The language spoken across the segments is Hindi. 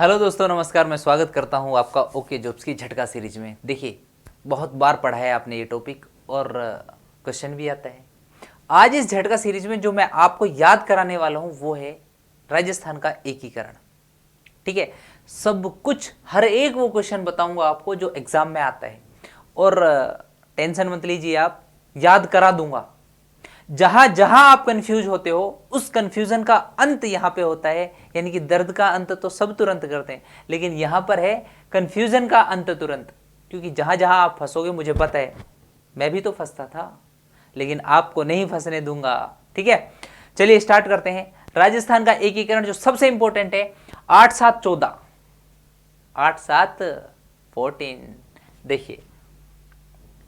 हेलो दोस्तों, नमस्कार। मैं स्वागत करता हूं आपका ओके जॉब्स की झटका सीरीज में। देखिए, बहुत बार पढ़ा है आपने ये टॉपिक और क्वेश्चन भी आता है। आज इस झटका सीरीज में जो मैं आपको याद कराने वाला हूं वो है राजस्थान का एकीकरण। ठीक है, सब कुछ हर एक वो क्वेश्चन बताऊंगा आपको जो एग्जाम में आता है और टेंशन मत लीजिए, आप याद करा दूंगा। जहां जहां आप कंफ्यूज होते हो उस कंफ्यूजन का अंत यहां पे होता है। यानी कि दर्द का अंत तो सब तुरंत करते हैं, लेकिन यहां पर है कंफ्यूजन का अंत तुरंत। क्योंकि जहां जहां आप फंसोगे, मुझे पता है, मैं भी तो फंसता था, लेकिन आपको नहीं फंसने दूंगा। ठीक है, चलिए स्टार्ट करते हैं। राजस्थान का एकीकरण जो सबसे इंपॉर्टेंट है, 8-7-14, 8-7-14। देखिए,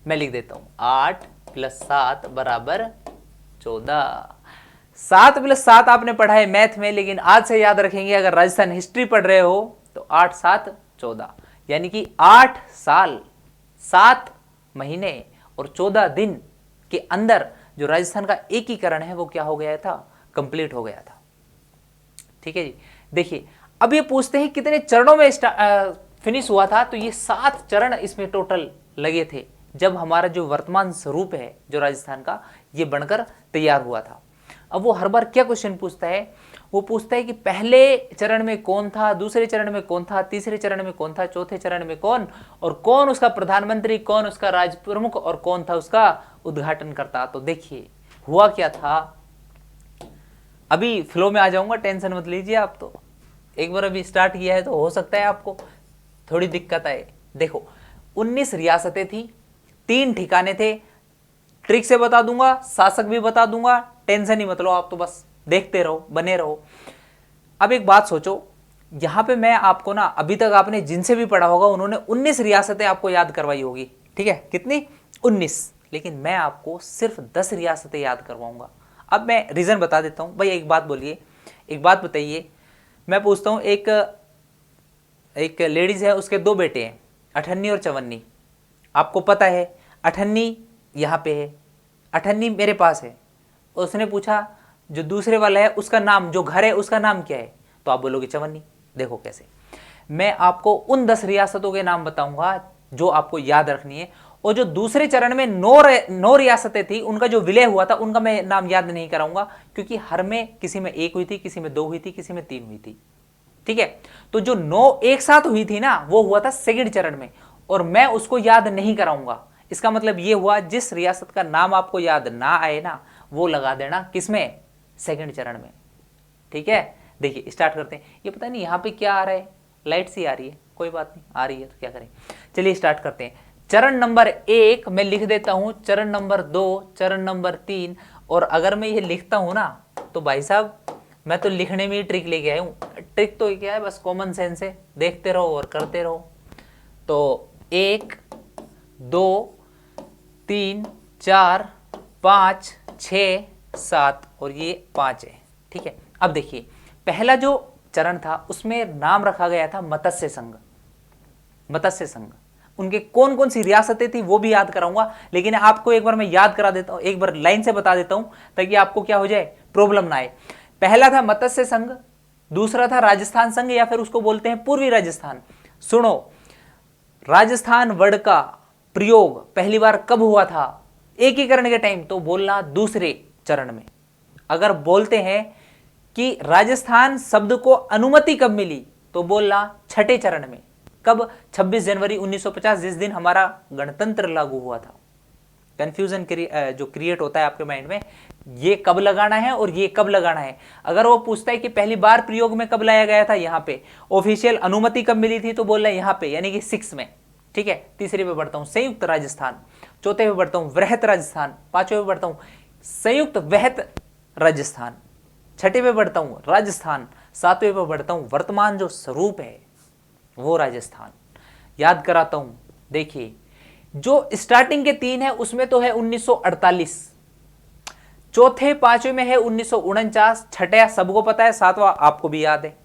मैं लिख देता हूं, 8 + 7 = 14। 7 + 7 आपने पढ़ा है मैथ में, लेकिन आज से याद रखेंगे अगर राजस्थान हिस्ट्री पढ़ रहे हो तो 8-7-14, यानी कि 8 साल 7 महीने और 14 दिन के अंदर जो राजस्थान का एकीकरण है वो क्या हो गया था, कंप्लीट हो गया था। ठीक है जी। देखिए, अब ये पूछते हैं कितने चरणों में फिनिश हुआ था, तो ये 7 चरण इसमें टोटल लगे थे जब हमारा जो वर्तमान स्वरूप है जो राजस्थान का, ये बनकर तैयार हुआ था। अब वो हर बार क्या क्वेश्चन पूछता है, वो पूछता है कि पहले चरण में कौन था, दूसरे चरण में कौन था, तीसरे चरण में कौन था, चौथे चरण में कौन, और कौन उसका प्रधानमंत्री, कौन उसका राज प्रमुख और कौन था उसका उद्घाटन करता। तो देखिए हुआ क्या था। अभी फ्लो में आ जाऊंगा, टेंशन मत लीजिए आप। तो एक बार अभी स्टार्ट किया है तो हो सकता है आपको थोड़ी दिक्कत आए। देखो, 19 रियासतें थी, 3 ठिकाने थे। ट्रिक से बता दूंगा, शासक भी बता दूंगा, टेंशन ही मत लो आप। तो बस देखते रहो, बने रहो। अब एक बात सोचो, यहां पे मैं आपको ना, अभी तक आपने जिनसे भी पढ़ा होगा उन्होंने 19 रियासतें आपको याद करवाई होगी। ठीक है, कितनी? 19। लेकिन मैं आपको सिर्फ 10 रियासतें याद करवाऊंगा। अब मैं रीजन बता देता हूं। भाई एक बात बोलिए, एक बात बताइए। मैं पूछता हूं, एक लेडीज है, उसके 2 बेटे हैं, अठन्नी और चवन्नी। आपको पता है अठन्नी यहाँ पे है, अठन्नी मेरे पास है। उसने पूछा जो दूसरे वाला है उसका नाम, जो घर है उसका नाम क्या है, तो आप बोलोगे चवन्नी। देखो कैसे, मैं आपको उन 10 रियासतों के नाम बताऊंगा जो आपको याद रखनी है, और जो दूसरे चरण में 9 रियासतें थी उनका जो विलय हुआ था उनका मैं नाम याद नहीं कराऊंगा, क्योंकि हर में किसी में 1 हुई थी, किसी में 2 हुई थी, किसी में 3 हुई थी। ठीक है, तो जो 9 एक साथ हुई थी ना, वो हुआ था सेकंड चरण में, और मैं उसको याद नहीं कराऊंगा। इसका मतलब ये हुआ, जिस रियासत का नाम आपको याद ना आए ना, वो लगा देना किसमें, सेकंड चरण में। ठीक है, देखिए स्टार्ट करते हैं। ये पता नहीं यहाँ पे क्या आ रहा है, लाइट सी आ रही है, कोई बात नहीं, आ रही है तो क्या करें। चलिए स्टार्ट करते हैं। चरण नंबर 1 मैं लिख देता हूं, चरण नंबर 2, चरण नंबर 3। और अगर मैं ये लिखता हूं ना, तो भाई साहब मैं तो लिखने में ही ट्रिक लेके आया हूं। ट्रिक तो क्या है, बस कॉमन सेंस है, देखते रहो और करते रहो। तो 1, 2, 3, 4, 5, 6, 7 और ये 5 है। ठीक है, अब देखिए, पहला जो चरण था उसमें नाम रखा गया था मत्स्य संघ। मत्स्य संघ, उनके कौन कौन सी रियासतें थी वो भी याद कराऊंगा, लेकिन आपको एक बार मैं याद करा देता हूं, एक बार लाइन से बता देता हूं ताकि आपको क्या हो जाए, प्रॉब्लम ना आए। पहला था मत्स्य संघ, दूसरा था राजस्थान संघ, या फिर उसको बोलते हैं पूर्वी राजस्थान। सुनो, राजस्थान वर्ड का प्रयोग पहली बार कब हुआ था, एकीकरण के टाइम, तो बोलना दूसरे चरण में। अगर बोलते हैं कि राजस्थान शब्द को अनुमति कब मिली, तो बोलना छठे चरण में। कब? 26 जनवरी 1950, जिस दिन हमारा गणतंत्र लागू हुआ था। कंफ्यूजन जो क्रिएट होता है आपके माइंड में, ये कब लगाना है और ये कब लगाना है। अगर वो पूछता है कि पहली बार प्रयोग में कब लाया गया था, यहां पे ऑफिशियल अनुमति कब मिली थी, तो बोल रहा है यहां पे, यानी कि 6 में। ठीक है, तीसरे पे बढ़ता हूं, संयुक्त राजस्थान। चौथे पे बढ़ता हूं, वृहत राजस्थान। पांचवे पे बढ़ता हूं, संयुक्त वृहत राजस्थान। छठे पे बढ़ता हूं, राजस्थान। सातवें पे बढ़ता हूं, वर्तमान जो स्वरूप है वो राजस्थान। याद कराता हूं, देखिए जो स्टार्टिंग के 3 है उसमें तो है 1948, चौथे पांचवे में है 1949, छठा सबको पता है, सातवां आपको भी याद है।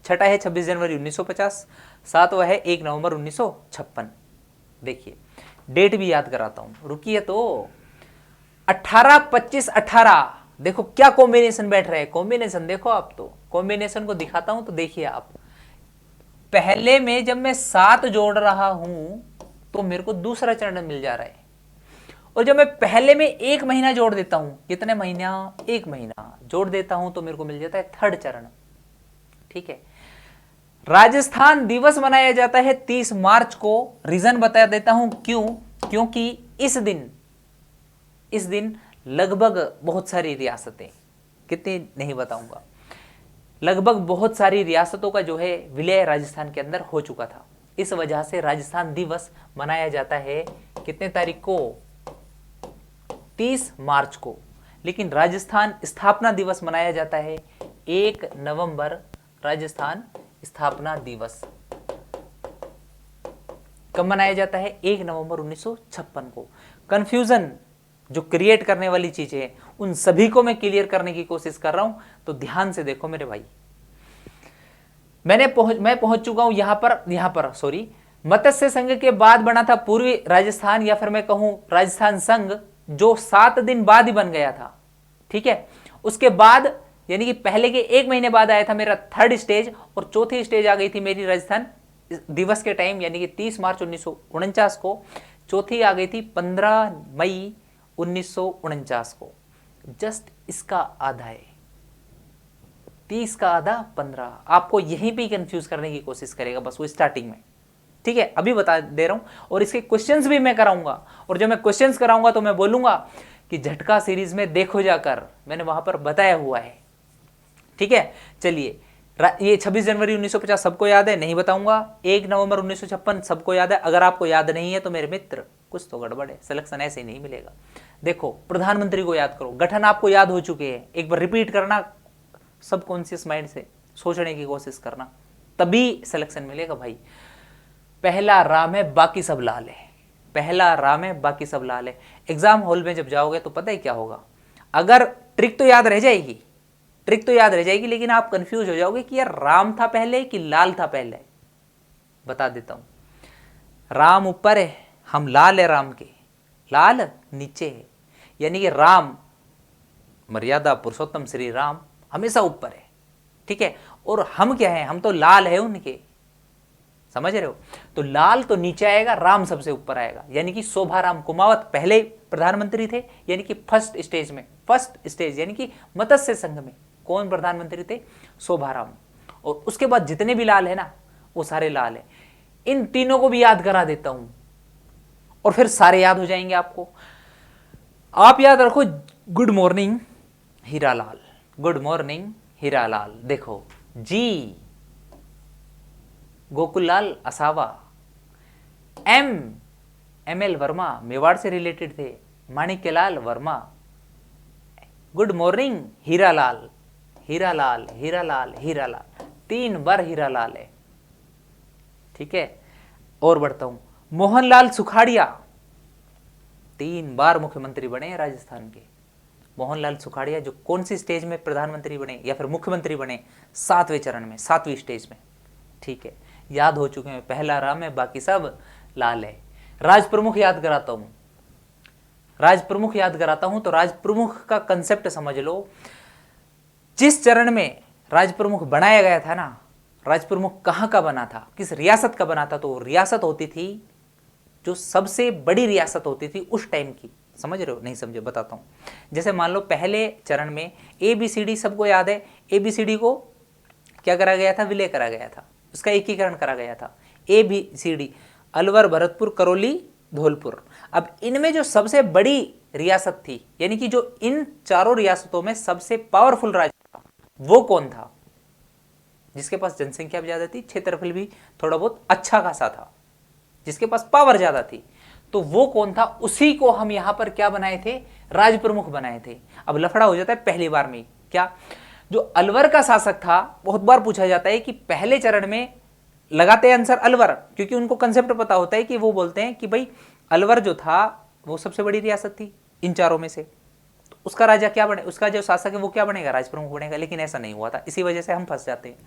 छठा है 26 जनवरी 1950, सातवां है 1 नवंबर 1956। देखिए डेट भी याद कराता हूं, रुकिए तो। 18, 25, 18, देखो क्या कॉम्बिनेशन बैठ रहा है। कॉम्बिनेशन देखो आप, तो कॉम्बिनेशन को दिखाता हूं तो देखिए आप, पहले में जब मैं 7 जोड़ रहा हूं तो मेरे को दूसरा चरण मिल जा रहा है, और जब मैं पहले में 1 महीना जोड़ देता हूं, कितने महीना, 1 महीना जोड़ देता हूं तो मेरे को मिल जाता है थर्ड चरण। ठीक है, राजस्थान दिवस मनाया जाता है 30 मार्च को। रीजन बता देता हूं क्यों, क्योंकि इस दिन लगभग बहुत सारी रियासतें, कितनी नहीं बताऊंगा, लगभग बहुत सारी रियासतों का जो है विलय राजस्थान के अंदर हो चुका था। इस वजह से राजस्थान दिवस मनाया जाता है कितने तारीख को, 30 मार्च को। लेकिन राजस्थान स्थापना दिवस मनाया जाता है 1 नवंबर, राजस्थान स्थापना दिवस कब मनाया जाता है, 1 नवंबर 1956 को। कंफ्यूजन जो क्रिएट करने वाली चीजें हैं उन सभी को मैं क्लियर करने की कोशिश कर रहा हूं, तो ध्यान से देखो मेरे भाई। मैं पहुंच चुका हूं यहां पर सॉरी, मत्स्य संघ के बाद बना था पूर्वी राजस्थान, या फिर मैं कहूं राजस्थान संघ, जो 7 दिन बाद ही बन गया था। ठीक है, उसके बाद यानी कि पहले के 1 महीने बाद आया था मेरा थर्ड स्टेज, और चौथी स्टेज आ गई थी मेरी राजस्थान दिवस के टाइम, यानी कि 30 मार्च 1949 को। चौथी आ गई थी 15 मई 1949 को। जस्ट इसका आधा है, 30 का आधा 15। आपको यहीं पे कंफ्यूज करने की कोशिश करेगा बस वो स्टार्टिंग में। ठीक है, अभी बता दे रहा हूं, और इसके क्वेश्चंस भी मैं कराऊंगा, और जब मैं क्वेश्चंस कराऊंगा तो मैं बोलूंगा कि झटका सीरीज में देखो जाकर, मैंने वहां पर बताया हुआ है। ठीक है, चलिए, ये 26 जनवरी 1950 सबको याद है, नहीं बताऊंगा। 1 नवंबर 1956 सबको याद है। अगर आपको याद नहीं है तो मेरे मित्र कुछ तो गड़बड़ है, सिलेक्शन ऐसे ही नहीं मिलेगा। देखो, प्रधानमंत्री को याद करो, गठन आपको याद हो चुके हैं, एक बार रिपीट करना, सबकॉन्शियस माइंड से सोचने की कोशिश करना, तभी सिलेक्शन मिलेगा भाई। पहला राम है बाकी सब लाल है, पहला राम है बाकी सब लाल है। एग्जाम हॉल में जब जाओगे तो पता है क्या होगा, अगर ट्रिक तो याद रह जाएगी, ट्रिक तो याद रह जाएगी, लेकिन आप कंफ्यूज हो जाओगे कि यार राम था पहले कि लाल था पहले। बता देता हूं, राम ऊपर है, हम लाल है राम के, लाल नीचे है, यानी कि राम मर्यादा पुरुषोत्तम श्री राम हमेशा ऊपर है। ठीक है, और हम क्या है, हम तो लाल है उनके, समझ रहे हो। तो लाल तो नीचे आएगा, राम सबसे ऊपर आएगा, यानी कि शोभाराम कुमावत पहले प्रधानमंत्री थे, यानी कि फर्स्ट स्टेज यानी कि मत्स्य संघ में कौन प्रधानमंत्री थे, शोभाराम। और उसके बाद जितने भी लाल है ना वो सारे लाल है। इन तीनों को भी याद करा देता हूं और फिर सारे याद हो जाएंगे आपको। आप याद रखो, good morning Hiralal, good morning Hiralal. देखो, जी गोकुललाल असावा, एम एल वर्मा मेवाड़ से रिलेटेड थे, माणिक्यलाल वर्मा। गुड मॉर्निंग हीरालाल, हीरालाल हीरालाल हीरालाल, 3 बार हीरालाल है। ठीक है, और बढ़ता हूं, मोहनलाल सुखाड़िया 3 बार मुख्यमंत्री बने हैं राजस्थान के। मोहनलाल सुखाड़िया जो कौन सी स्टेज में प्रधानमंत्री बने या फिर मुख्यमंत्री बने, 7वें चरण में, 7वीं स्टेज में। ठीक है, याद हो चुके हैं, पहला राम है बाकी सब लाल है। राज प्रमुख याद कराता हूं, राज प्रमुख याद कराता हूं, तो राज प्रमुख का कंसेप्ट समझ लो। जिस चरण में राज प्रमुख बनाया गया था ना, राज प्रमुख कहां का बना था, किस रियासत का बना था, तो रियासत होती थी जो सबसे बड़ी रियासत होती थी उस टाइम की। समझ रहे हो, नहीं समझे बताता हूं। जैसे मान लो पहले चरण में ABCD सबको याद है, ABCD को क्या करा गया था, विलय करा गया था, उसका एकीकरण करा गया था। ABCD अलवर, भरतपुर, करौली, धौलपुर। अब इनमें जो सबसे बड़ी रियासत थी, यानी कि जो इन चारों रियासतों में सबसे पावरफुल राज्य था, वो कौन था, जिसके पास जनसंख्या भी ज्यादा थी, क्षेत्रफल भी थोड़ा बहुत अच्छा खासा था, जिसके पास पावर ज्यादा थी, तो वो कौन था, उसी को हम यहां पर क्या बनाए थे, राज प्रमुख बनाए थे। अब लफड़ा हो जाता है पहली बार में, क्या, जो अलवर का शासक था, बहुत बार पूछा जाता है कि पहले चरण में लगाते हैं आंसर अलवर, क्योंकि उनको कंसेप्ट पता होता है कि वो बोलते हैं कि भाई अलवर जो था वो सबसे बड़ी रियासत थी इन चारों में से, तो उसका राजा क्या बने, उसका जो शासक है वो क्या बनेगा, राज प्रमुख बनेगा। लेकिन ऐसा नहीं हुआ था, इसी वजह से हम फंस जाते हैं।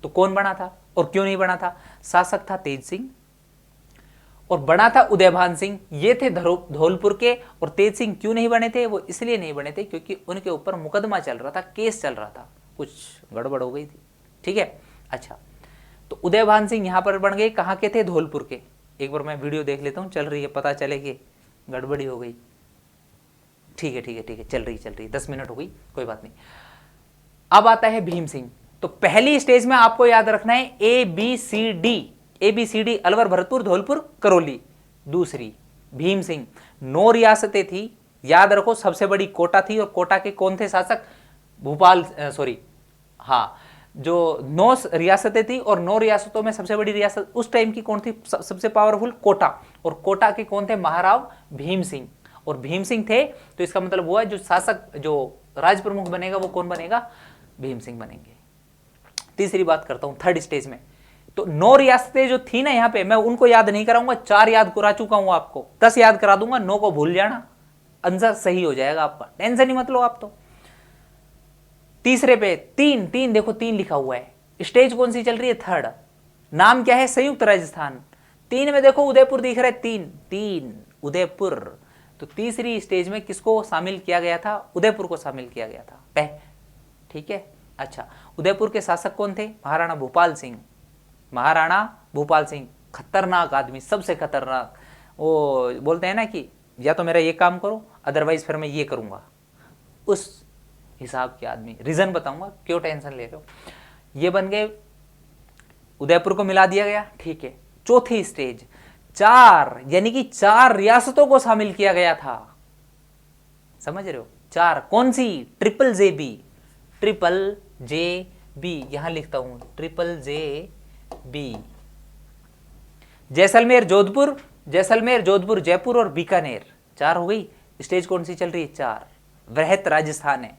तो कौन बना था और क्यों नहीं बना था, शासक था तेज सिंह और बना था उदयभान सिंह, ये थे धौलपुर के। और तेज सिंह क्यों नहीं बने थे, वो इसलिए नहीं बने थे क्योंकि उनके ऊपर मुकदमा चल रहा था, केस चल रहा था, कुछ गड़बड़ हो गई थी। ठीक है, अच्छा, तो उदयभान सिंह यहाँ पर बन गए, कहाँ के थे, धौलपुर के। एक बार मैं वीडियो देख लेता हूँ, चल रही है, पता चले कि गड़बड़ी हो गई। ठीक है ठीक है ठीक है, चल रही 10 मिनट हो गई, कोई बात नहीं। अब आता है भीम सिंह। तो पहली स्टेज में आपको याद रखना है ABCD अलवर, भरतपुर, धौलपुर, करौली। दूसरी भीम सिंह, 9 रियासतें थी, याद रखो, सबसे बड़ी कोटा थी, और कोटा के कौन थे शासक, भोपाल, सॉरी हाँ, जो 9 रियासतें थी और 9 रियासतों में सबसे बड़ी रियासत उस टाइम की कौन थी, सबसे पावरफुल, कोटा। और कोटा के कौन थे, महाराव भीम सिंह। और भीम सिंह थे, तो इसका मतलब हुआ जो शासक, जो राज प्रमुख बनेगा वो कौन बनेगा, भीम सिंह बनेंगे। तीसरी बात करता हूं, थर्ड स्टेज में। तो 9 रियासतें जो थी ना यहाँ पे, मैं उनको याद नहीं कराऊंगा, 4 याद करा चुका हूं आपको, 10 याद करा दूंगा, 9 को भूल जाना, आंसर सही हो जाएगा आपका, टेंशन ही मत लो आप। तो तीसरे पे 3 देखो, 3 लिखा हुआ है। स्टेज कौन सी चल रही है, थर्ड। नाम क्या है, संयुक्त राजस्थान। 3 में देखो उदयपुर दिख रहा है, 3 उदयपुर। तो तीसरी स्टेज में किसको शामिल किया गया था, उदयपुर को शामिल किया गया था। ठीक है, अच्छा, उदयपुर के शासक कौन थे, महाराणा भूपाल सिंह। महाराणा भूपाल सिंह खतरनाक आदमी, सबसे खतरनाक। वो बोलते हैं ना कि या तो मेरा ये काम करो, अदरवाइज फिर मैं ये करूंगा, उस हिसाब के आदमी। रीजन बताऊंगा, क्यों टेंशन ले रहे हो। ये बन गए, उदयपुर को मिला दिया गया, ठीक है। चौथी स्टेज, 4 यानी कि 4 रियासतों को शामिल किया गया था, समझ रहे हो। 4 कौन सी, ट्रिपल जे बी, यहां लिखता हूं, triple J B. Jaisalmer Jodhpur, Jaipur और बीकानेर, 4 हो गई। स्टेज कौन सी चल रही है, 4। वृहत राजस्थान है।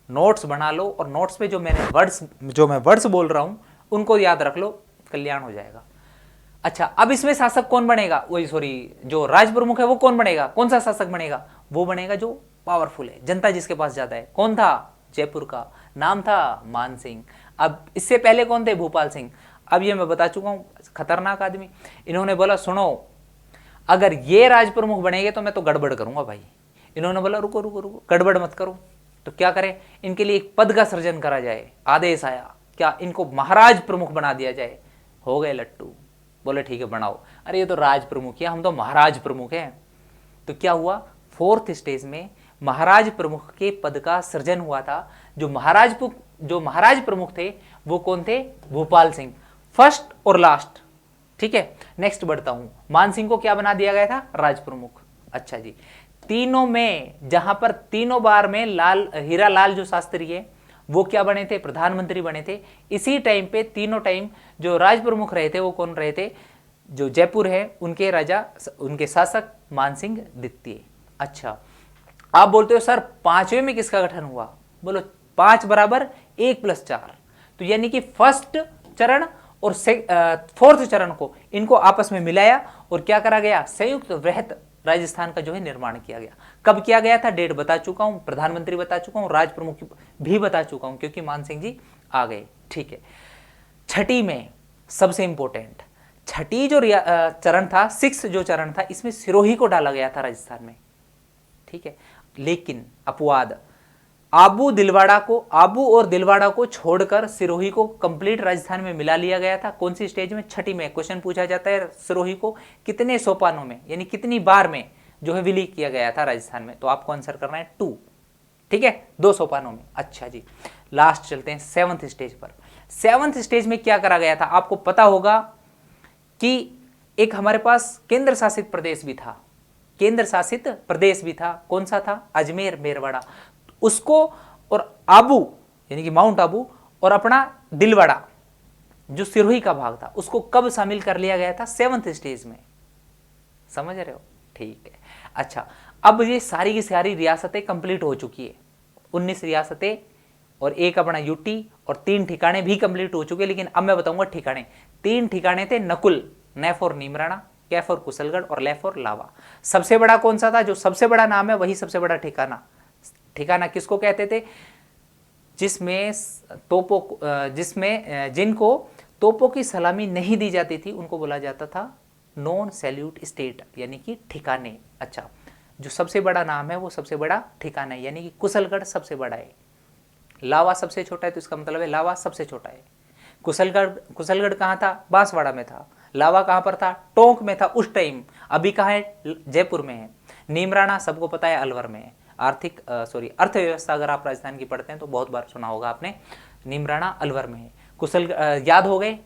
नोट्स बना लो, और नोट्स पे जो मैं वर्ड्स बोल रहा हूं उनको याद रख लो, कल्याण हो जाएगा। अच्छा, अब इसमें शासक कौन बनेगा, वही सॉरी, जो राज प्रमुख है वो कौन बनेगा, कौन सा शासक बनेगा, वो बनेगा जो पावरफुल है, जनता जिसके पास ज्यादा है। कौन था, जयपुर का, नाम था मान सिंह। अब इससे पहले कौन थे, भूपाल सिंह। अब ये मैं बता चुका हूं, खतरनाक आदमी। इन्होंने बोला सुनो, अगर ये राज प्रमुख बनेंगे तो मैं तो गड़बड़ करूंगा भाई। इन्होंने बोला रुको रुको रुको, गड़बड़ मत करो। तो क्या करें, इनके लिए एक पद का सृजन करा जाए। आदेश आया, क्या इनको महाराज प्रमुख बना दिया जाए। हो गए लट्टू, बोले ठीक है बनाओ। अरे ये तो राज प्रमुख है, हम तो महाराज प्रमुख हैं। तो क्या हुआ, 4th स्टेज में महाराज प्रमुख के पद का सृजन हुआ था। जो महाराज प्रमुख थे वो कौन थे, भूपाल सिंह, फर्स्ट और लास्ट। ठीक है, नेक्स्ट बढ़ता हूं। मान सिंह को क्या बना दिया गया था, राज प्रमुख। अच्छा जी, तीनों में, जहां पर तीनों बार में हीरा लाल जो शास्त्री है वो क्या बने थे, प्रधानमंत्री बने थे। इसी टाइम पे तीनों टाइम जो राज प्रमुख रहे थे वो कौन रहे थे, जो जयपुर है उनके राजा, उनके शासक मानसिंह द्वितीय। अच्छा, आप बोलते हो सर 5वें में किसका गठन हुआ, बोलो 5 = 1 + 4। तो यानी कि फर्स्ट चरण और 4th चरण को, इनको आपस में मिलाया और क्या करा गया, संयुक्त वृहत राजस्थान का जो है निर्माण किया गया। कब किया गया था, डेट बता चुका हूं, प्रधानमंत्री बता चुका हूं, राज प्रमुख भी बता चुका हूं, क्योंकि मान सिंह जी आ गए। ठीक है, छठी में सबसे इंपॉर्टेंट, छठी जो चरण था, 6 जो चरण था, इसमें सिरोही को डाला गया था राजस्थान में। ठीक है, लेकिन अपवाद, आबू और दिलवाड़ा को छोड़कर सिरोही को कंप्लीट राजस्थान में मिला लिया गया था। कौन सी स्टेज में, छठी में। क्वेश्चन पूछा जाता है सिरोही को कितने सोपानों में, यानी कितनी बार में जो है विलीन किया गया था राजस्थान में। तो आपको आंसर करना है 2। ठीक है, 2 सोपानों में। अच्छा जी, लास्ट चलते हैं 7th स्टेज पर। 7th स्टेज में क्या करा गया था, आपको पता होगा कि एक हमारे पास केंद्र शासित प्रदेश भी था। कौन सा था, अजमेर मेरवाड़ा। उसको और आबू यानी कि माउंट आबू और अपना दिलवाड़ा जो सिरोही का भाग था, उसको कब शामिल कर लिया गया था, 7th स्टेज में। समझ रहे हो, ठीक है। अच्छा, अब ये सारी की सारी रियासतें कंप्लीट हो चुकी है, 19 रियासतें और एक अपना यूटी, और 3 ठिकाने भी कंप्लीट हो चुके। लेकिन अब मैं बताऊंगा ठिकाने। 3 ठिकाने थे, नकुल, नैफ और नीमराणा, कैफ और कुशलगढ़, और लैफ और लावा। सबसे बड़ा कौन सा था, जो सबसे बड़ा नाम है वही सबसे बड़ा ठिकाना। ठिकाना किसको कहते थे, जिनको तोपों की सलामी नहीं दी जाती थी, उनको बोला जाता था नॉन सैल्यूट स्टेट, यानी कि ठिकाने। अच्छा, जो सबसे बड़ा नाम है वो सबसे बड़ा ठिकाना है, यानी कि कुशलगढ़ सबसे बड़ा है, लावा सबसे छोटा है, तो इसका मतलब है लावा सबसे छोटा है। कुशलगढ़ कहाँ था? बांसवाड़ा में था। लावा कहाँ पर था? टोंक में था उस टाइम। अभी कहाँ है? जयपुर में है। नीमराणा सबको पता है अलवर में है। अर्थव्यवस्था अगर आप राजस्थान की पढ़ते हैं तो बहुत बार सुना होगा आपने, नीमराणा अलवर में है। याद हो गए?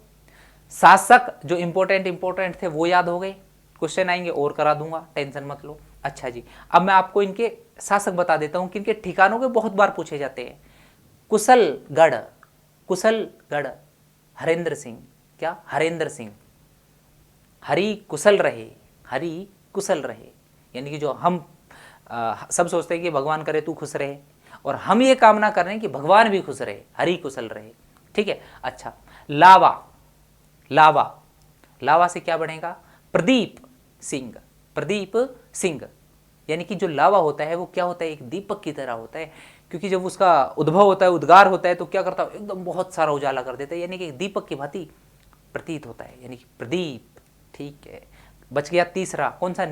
शासक जो इंपॉर्टेंट थे वो याद हो गए। क्वेश्चन आएंगे और करा दूंगा, टेंशन मत लो। अच्छा जी, अब मैं आपको इनके शासक बता देता हूं कि इनके ठिकानों के बहुत बार पूछे जाते हैं। कुशलगढ़ हरेंद्र सिंह। क्या? हरेंद्र सिंह। हरि कुशल रहे, यानी कि जो हम सब सोचते हैं कि भगवान करे तू खुश रहे, और हम ये कामना कर रहे हैं कि भगवान भी खुश रहे, हरि कुशल रहे। ठीक है। अच्छा, लावा से क्या बनेगा? प्रदीप सिंह। यानी कि जो लावा होता है वो क्या होता है? एक दीपक की तरह होता है, क्योंकि जब उसका उद्भव होता है, उद्गार होता है, तो क्या करता है? एकदम बहुत सारा उजाला कर देता है, यानी कि एक दीपक की भांति प्रतीत होता है, यानी कि प्रदीप। ठीक है, बच गया तीसरा। कौन सा?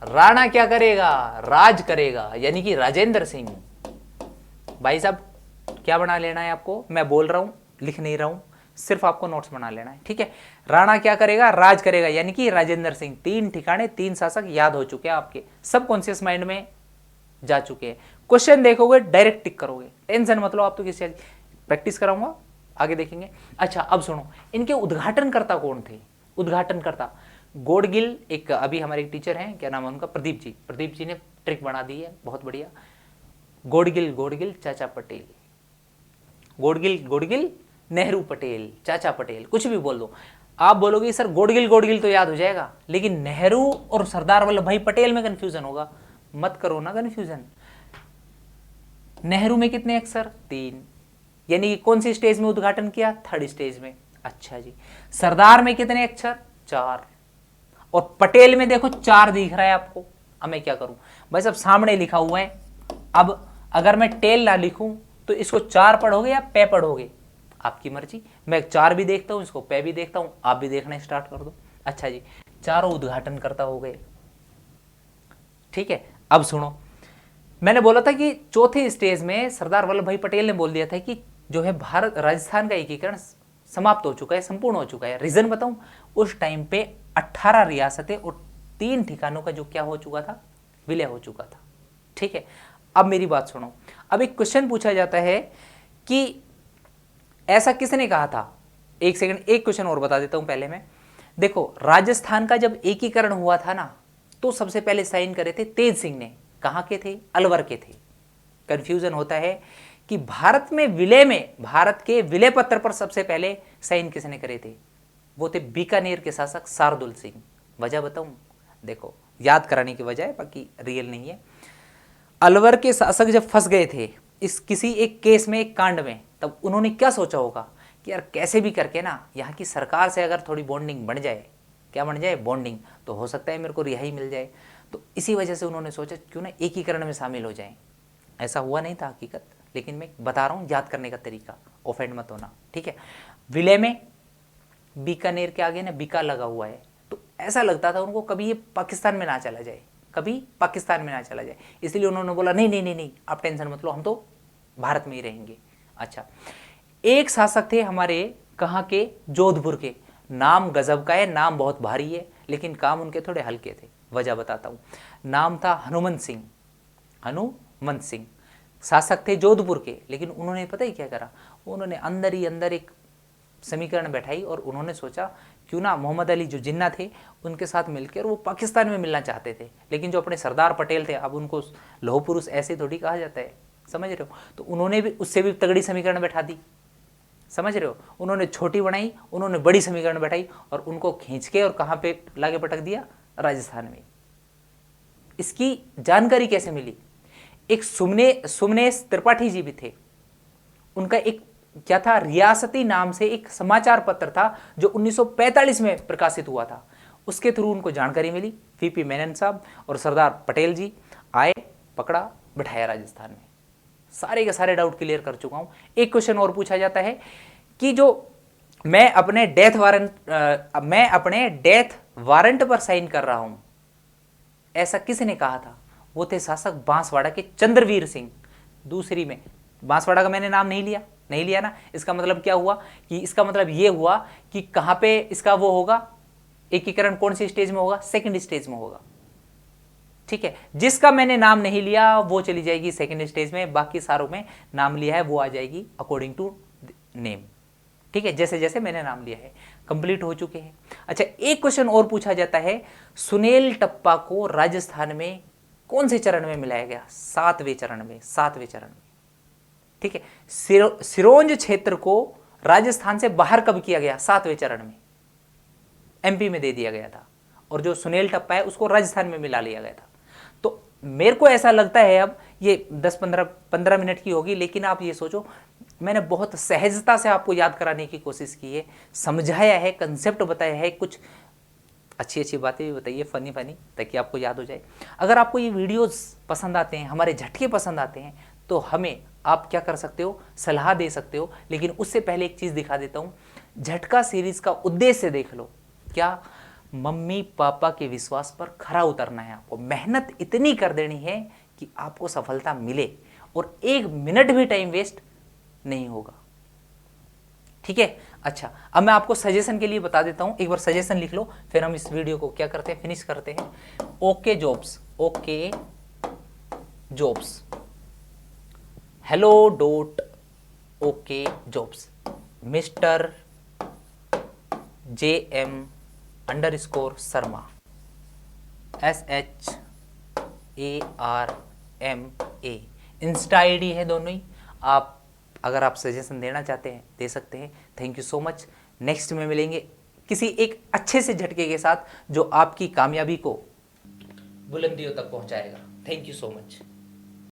राणा क्या करेगा? राज करेगा, यानी कि राजेंद्र सिंह। भाई साहब क्या बना लेना है आपको? मैं बोल रहा हूं, लिख नहीं रहा हूं, सिर्फ आपको नोट्स बना लेना है। ठीक है। राणा क्या करेगा? राज करेगा, यानी कि राजेंद्र सिंह। 3 ठिकाने, 3 शासक याद हो चुके हैं आपके, सब कॉन्शियस माइंड में जा चुके हैं। क्वेश्चन देखोगे डायरेक्ट टिक करोगे, टेंशन मत लो। आप तो किसी प्रैक्टिस कराऊंगा, आगे देखेंगे। अच्छा, अब सुनो, इनके उद्घाटनकर्ता कौन थे? उद्घाटनकर्ता गोडगिल, एक अभी हमारे एक टीचर हैं, क्या नाम है उनका? प्रदीप जी ने ट्रिक बना दी है, बहुत बढ़िया। गोडगिल चाचा पटेल। गोडगिल नेहरू पटेल, चाचा पटेल, कुछ भी बोल दो। आप बोलोगे सर गोडगिल तो याद हो जाएगा, लेकिन नेहरू और सरदार वल्लभ भाई पटेल में कंफ्यूजन होगा। मत करो ना कंफ्यूजन। नेहरू में कितने अक्षर? 3, यानी कि कौन सी स्टेज में उद्घाटन किया? 3rd स्टेज में। अच्छा जी। सरदार में कितने अक्षर? 4, और पटेल में देखो 4 दिख रहा है आपको। अब मैं क्या करूं भाई साहब? सामने लिखा हुआ है। अब अगर मैं टेल ना लिखूं तो इसको 4 पढ़ोगे या पे पढ़ोगे? आपकी मर्जी। मैं 4 भी देखता हूं, इसको पे भी देखता हूं, आप भी देखना स्टार्ट कर दो। अच्छा जी, चारों उद्घाटनकर्ता हो गए। ठीक है, अब सुनो, मैंने बोला था कि चौथे स्टेज में सरदार वल्लभ भाई पटेल ने बोल दिया था कि जो है भारत राजस्थान का एकीकरण समाप्त हो चुका है, संपूर्ण हो चुका है। रीजन बताऊं? उस टाइम पे 18 रियासतें और 3 ठिकानों का जो क्या हो चुका था? विलय हो चुका था। ठीक है, अब मेरी बात सुनो। अब एक क्वेश्चन पूछा जाता है कि ऐसा किसने कहा था? एक सेकंड, एक क्वेश्चन और बता देता हूं पहले मैं। देखो, राजस्थान का जब एकीकरण हुआ था ना, तो सबसे पहले साइन करे थे तेज सिंह ने। कहां के थे? अलवर के थे। कंफ्यूजन होता है कि भारत के विलय पत्र पर सबसे पहले साइन किसने करे थे? वो थे बीकानेर के शासक शार्दुल सिंह। वजह बताऊं? देखो, याद कराने की वजह है, बाकी रियल नहीं है। अलवर के शासक जब फंस गए थे इस किसी एक केस में, एक कांड में, तब उन्होंने क्या सोचा होगा कि यार कैसे भी करके ना यहाँ की सरकार से अगर थोड़ी बॉन्डिंग बन जाए, क्या बन जाए? बॉन्डिंग, तो हो सकता है मेरे को रिहाई मिल जाए। तो इसी वजह से उन्होंने सोचा क्यों ना एकीकरण में शामिल हो जाएं। ऐसा हुआ नहीं था हकीकत, लेकिन मैं बता रहा हूँ याद करने का तरीका, ऑफेंड मत होना। ठीक है। विलय में बीकानेर के आगे ना बीका लगा हुआ है, तो ऐसा लगता था उनको कभी ये पाकिस्तान में ना चला जाए, इसलिए उन्होंने बोला नहीं, आप टेंशन मत लो, हम तो भारत में ही रहेंगे। अच्छा, एक शासक थे हमारे, कहाँ के? जोधपुर के। नाम गजब का है, नाम बहुत भारी है, लेकिन काम उनके थोड़े हल्के थे। वजह बताता हूँ। नाम था हनुमंत सिंह। शासक थे जोधपुर के, लेकिन उन्होंने पता ही क्या करा? उन्होंने अंदर ही अंदर एक समीकरण बैठाई और उन्होंने सोचा क्यों ना मोहम्मद अली जो जिन्ना थे उनके साथ मिलकर, वो पाकिस्तान में मिलना चाहते थे, लेकिन जो अपने सरदार पटेल थे, अब उनको लौह पुरुष ऐसे थोड़ी कहा जाता है, समझ रहे हो? तो उन्होंने भी उससे भी तगड़ी समीकरण बैठा दी, समझ रहे हो? उन्होंने छोटी बनाई, उन्होंने बड़ी समीकरण बैठाई, और उनको खींच के और कहाँ पे लाके पटक दिया? राजस्थान में। इसकी जानकारी कैसे मिली? एक सुमनेश त्रिपाठी जी भी थे, उनका एक क्या था? रियासती नाम से एक समाचार पत्र था जो 1945 में प्रकाशित हुआ था, उसके थ्रू उनको जानकारी मिली। वीपी मेनन साहब और सरदार पटेल जी आए, पकड़ा, बिठाया राजस्थान में। सारे के सारे डाउट क्लियर कर चुका हूं। एक क्वेश्चन और पूछा जाता है कि जो मैं अपने डेथ वारंट पर साइन कर रहा हूं, ऐसा किसने कहा था? वो थे शासक बांसवाड़ा के चंद्रवीर सिंह। दूसरी में बांसवाड़ा का मैंने नाम नहीं लिया ना, इसका मतलब क्या हुआ कि इसका मतलब ये हुआ कि कहां पे इसका वो होगा, एकीकरण कौन सी स्टेज में होगा, सेकंड स्टेज में होगा। ठीक है, जिसका मैंने नाम नहीं लिया वो चली जाएगी सेकंड स्टेज में, बाकी सारों में नाम लिया है वो आ जाएगी अकॉर्डिंग टू नेम। ठीक है, जैसे जैसे मैंने नाम लिया है, कंप्लीट हो चुके हैं। अच्छा, एक क्वेश्चन और पूछा जाता है, सुनील टप्पा को राजस्थान में कौन से चरण में मिलाया गया? 7वें चरण में। ठीक है, सिरोंज क्षेत्र को राजस्थान से बाहर कब किया गया? 7वें चरण में, एमपी में दे दिया गया था, और जो सुनील टप्पा है उसको राजस्थान में मिला लिया गया था। तो मेरे को ऐसा लगता है, अब ये 10-15 मिनट की होगी, लेकिन आप ये सोचो मैंने बहुत सहजता से आपको याद कराने की कोशिश की है, समझाया है, कंसेप्ट बताया है, कुछ अच्छी अच्छी बातें भी बताइए, फनी ताकि आपको याद हो जाए। अगर आपको ये वीडियोस पसंद आते हैं, हमारे झटके पसंद आते हैं, तो हमें आप क्या कर सकते हो, सलाह दे सकते हो। लेकिन उससे पहले एक चीज़ दिखा देता हूँ, झटका सीरीज का उद्देश्य देख लो, क्या मम्मी पापा के विश्वास पर खरा उतरना है। आपको मेहनत इतनी कर देनी है कि आपको सफलता मिले, और 1 मिनट भी टाइम वेस्ट नहीं होगा। ठीक है, अच्छा, अब मैं आपको सजेशन के लिए बता देता हूं, एक बार सजेशन लिख लो, फिर हम इस वीडियो को क्या करते हैं, फिनिश करते हैं। Okay jobs hello okay jobs mister JM_Sharma SHARMA insta ID है दोनों ही। आप अगर आप सजेशन देना चाहते हैं दे सकते हैं। Thank you so much. Next में मिलेंगे किसी एक अच्छे से झटके के साथ जो आपकी कामयाबी को बुलंदियों तक पहुंचाएगा। Thank you so much.